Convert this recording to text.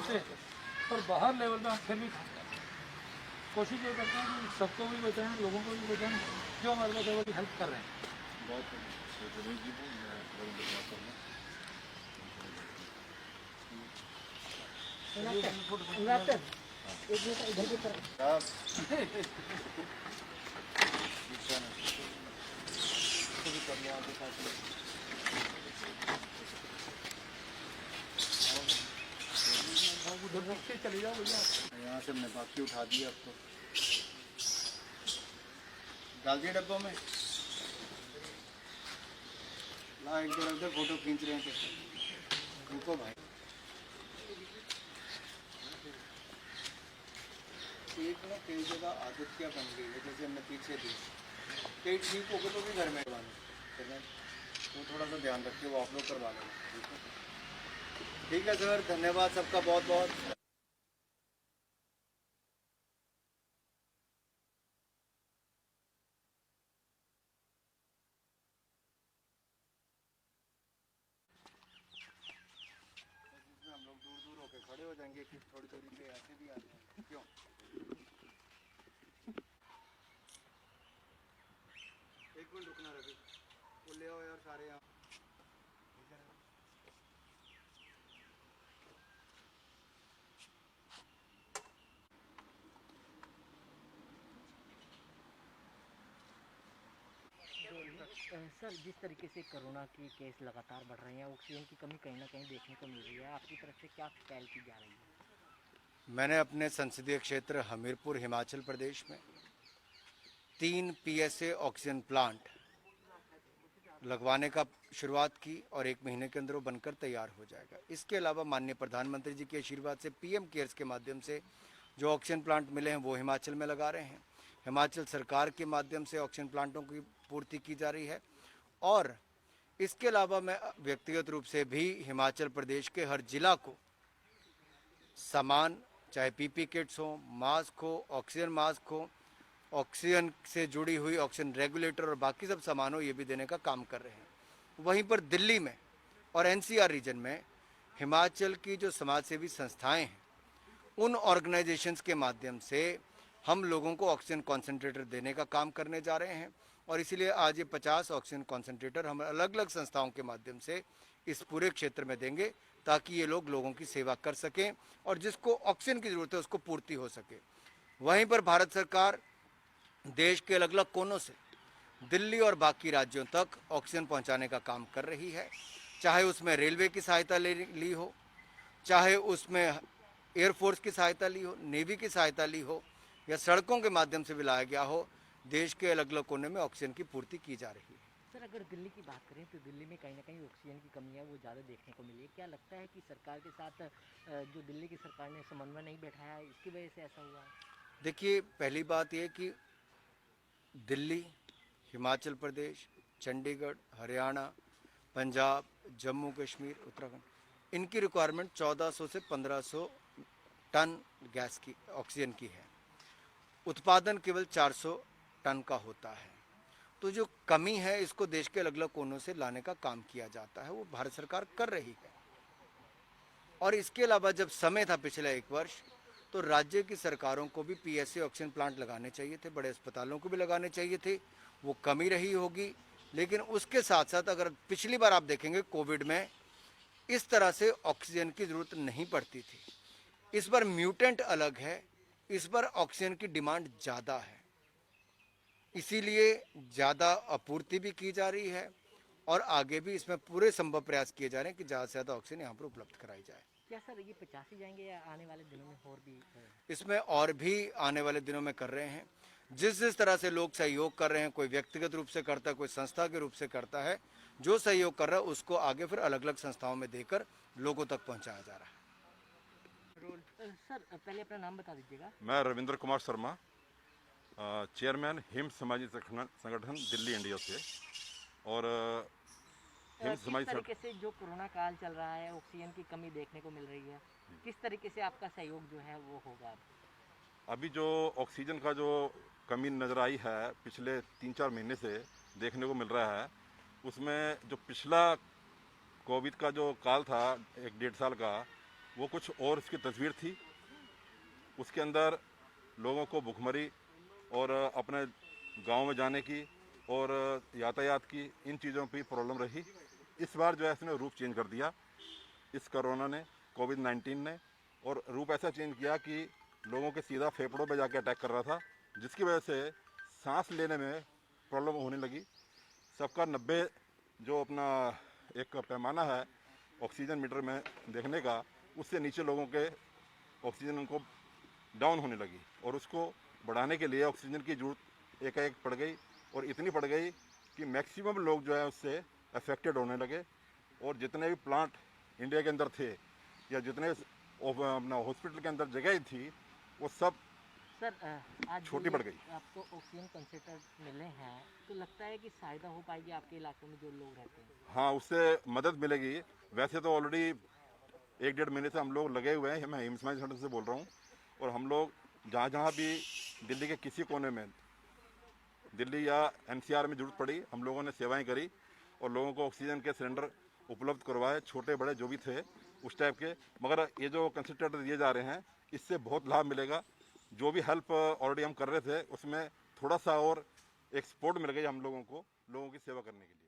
होते, पर बाहर लेवल में हम फिर भी काम करते हैं। कोशिश ये करते हैं कि सबको भी बचाएं, लोगों को भी बचाएं जो हमारे पास है वो हेल्प कर रहे हैं। बहुत रमेश जी को मैं रविंद्र कुमार शर्मा। एक मिनट इधर की तरफ उधर रख के चले जाओ भैया। यहाँ से हमने बाकी उठा दिया, अब तो डाल दिए डब्बों में। ला एक दो रख, फोटो खींच रहे हैं तो रुको भाई। एक ना कई जगह आदत क्या बन गई है, जैसे हमने पीछे दी, कई ठीक हो गए तो भी घर में करवाने, वो थोड़ा सा ध्यान रखिए, वो आप लोग करवा लेंगे। ठीक है सर, धन्यवाद सबका बहुत बहुत। हम लोग दूर दूर होकर खड़े हो जाएंगे कि थोड़ी दूरी पे ऐसे भी आ जाएंगे, क्यों? एक मिनट रुकना रवि, वो ले आओ यार सारे यहाँ। सर, जिस तरीके से कोरोना के केस लगातार बढ़ रहे हैं, ऑक्सीजन की कमी कहीं ना कहीं देखने को मिल रही है, आपकी तरफ से क्या पहल की जा रही है? मैंने अपने संसदीय क्षेत्र हमीरपुर हिमाचल प्रदेश में 3 PSA ऑक्सीजन प्लांट लगवाने का शुरुआत की और 1 महीने के अंदर वो बनकर तैयार हो जाएगा। इसके अलावा माननीय प्रधानमंत्री जी के आशीर्वाद से PM केयर्स के माध्यम से जो ऑक्सीजन प्लांट मिले हैं वो हिमाचल में लगा रहे हैं। हिमाचल सरकार के माध्यम से ऑक्सीजन प्लांटों की पूर्ति की जा रही है और इसके अलावा मैं व्यक्तिगत रूप से भी हिमाचल प्रदेश के हर जिला को सामान, चाहे PP किट्स हो, मास्क हो, ऑक्सीजन मास्क हो, ऑक्सीजन से जुड़ी हुई ऑक्सीजन रेगुलेटर और बाकी सब सामान हो, ये भी देने का काम कर रहे हैं। वहीं पर दिल्ली में और NCR रीजन में हिमाचल की जो समाज सेवी संस्थाएं हैं, उन ऑर्गेनाइजेशंस के माध्यम से हम लोगों को ऑक्सीजन कॉन्सेंट्रेटर देने का काम करने जा रहे हैं और इसीलिए आज ये 50 ऑक्सीजन कॉन्सेंट्रेटर हम अलग अलग संस्थाओं के माध्यम से इस पूरे क्षेत्र में देंगे ताकि ये लोग लोगों की सेवा कर सकें और जिसको ऑक्सीजन की ज़रूरत है उसको पूर्ति हो सके। वहीं पर भारत सरकार देश के अलग अलग कोनों से दिल्ली और बाकी राज्यों तक ऑक्सीजन पहुंचाने का काम कर रही है, चाहे उसमें रेलवे की सहायता ली हो, चाहे उसमें एयरफोर्स की सहायता ली हो, नेवी की सहायता ली हो या सड़कों के माध्यम से भी लाया गया हो। देश के अलग अलग कोने में ऑक्सीजन की पूर्ति की जा रही है। सर, अगर दिल्ली की बात करें तो दिल्ली में कहीं ना कहीं ऑक्सीजन की कमी है, वो ज़्यादा देखने को मिली है। क्या लगता है कि सरकार के साथ जो दिल्ली की सरकार ने समन्वय नहीं बैठाया, इसकी वजह से ऐसा हुआ है? देखिए, पहली बात यह कि दिल्ली, हिमाचल प्रदेश, चंडीगढ़, हरियाणा, पंजाब, जम्मू कश्मीर, उत्तराखंड, इनकी रिक्वायरमेंट 1400 से 1500 टन गैस की, ऑक्सीजन की है। उत्पादन केवल 400 टन का होता है। तो जो कमी है इसको देश के अलग अलग कोनों से लाने का काम किया जाता है, वो भारत सरकार कर रही है। और इसके अलावा जब समय था पिछले 1 वर्ष, तो राज्य की सरकारों को भी PSA ऑक्सीजन प्लांट लगाने चाहिए थे, बड़े अस्पतालों को भी लगाने चाहिए थे, वो कमी रही होगी। लेकिन उसके साथ साथ अगर पिछली बार आप देखेंगे कोविड में इस तरह से ऑक्सीजन की ज़रूरत नहीं पड़ती थी। इस बार म्यूटेंट अलग है, इस बार ऑक्सीजन की डिमांड ज़्यादा है, इसीलिए ज़्यादा आपूर्ति भी की जा रही है और आगे भी इसमें पूरे संभव प्रयास किए जा रहे हैं कि ज़्यादा से ज़्यादा ऑक्सीजन यहाँ पर उपलब्ध कराई जाए। क्या सर ये 50 ही जाएंगे या आने वाले दिनों में और भी? इसमें और भी आने वाले दिनों में कर रहे हैं। जिस जिस तरह से लोग सहयोग कर रहे हैं, कोई व्यक्तिगत रूप से करता है, कोई संस्था के रूप से करता है, जो सहयोग कर रहा है उसको आगे फिर अलग अलग संस्थाओं में देकर लोगों तक पहुंचाया जा रहा है। सर, पहले अपना नाम बता दीजिएगा। मैं रविंद्र कुमार शर्मा, चेयरमैन हिम समाजी संगठन दिल्ली इंडिया से। और हिम किस समाजी तरीके से जो कोरोना काल चल रहा है, ऑक्सीजन की कमी देखने को मिल रही है, किस तरीके से आपका सहयोग जो है वो होगा? अभी जो ऑक्सीजन का जो कमी नज़र आई है पिछले 3-4 महीने से देखने को मिल रहा है, उसमें जो पिछला कोविड का जो काल था 1-1.5 साल का, वो कुछ और उसकी तस्वीर थी। उसके अंदर लोगों को भुखमरी और अपने गांव में जाने की और यातायात की, इन चीज़ों पे प्रॉब्लम रही। इस बार जो है इसने रूप चेंज कर दिया इस कोरोना ने, कोविड-19 ने, और रूप ऐसा चेंज किया कि लोगों के सीधा फेफड़ों पे जाके अटैक कर रहा था, जिसकी वजह से सांस लेने में प्रॉब्लम होने लगी। सबका 90 जो अपना एक पैमाना है ऑक्सीजन मीटर में देखने का, उससे नीचे लोगों के ऑक्सीजन उनको डाउन होने लगी और उसको बढ़ाने के लिए ऑक्सीजन की जरूरत एकाएक पड़ गई और इतनी पड़ गई कि मैक्सिमम लोग जो है उससे अफेक्टेड होने लगे। और जितने भी प्लांट इंडिया के अंदर थे या जितने अपना हॉस्पिटल के अंदर जगह थी वो सब सर आज छोटी पड़ गई। आपको ऑक्सीजन कंसंट्रेटर मिले हैं तो लगता है कि सहायता हो पाएगी आपके इलाकों में जो लोग रहते हैं? हाँ, उससे मदद मिलेगी। वैसे तो ऑलरेडी 1-1.5 महीने से हम लोग लगे हुए हैं। मैं एम्स संगठन से बोल रहा हूँ और हम लोग जहाँ जहाँ भी दिल्ली के किसी कोने में, दिल्ली या एनसीआर में जरूरत पड़ी, हम लोगों ने सेवाएं करी और लोगों को ऑक्सीजन के सिलेंडर उपलब्ध करवाए, छोटे बड़े जो भी थे उस टाइप के। मगर ये जो कंसंट्रेटर दिए जा रहे हैं इससे बहुत लाभ मिलेगा। जो भी हेल्प ऑलरेडी हम कर रहे थे उसमें थोड़ा सा और एक सपोर्ट मिल गई हम लोगों को, लोगों की सेवा करने के लिए।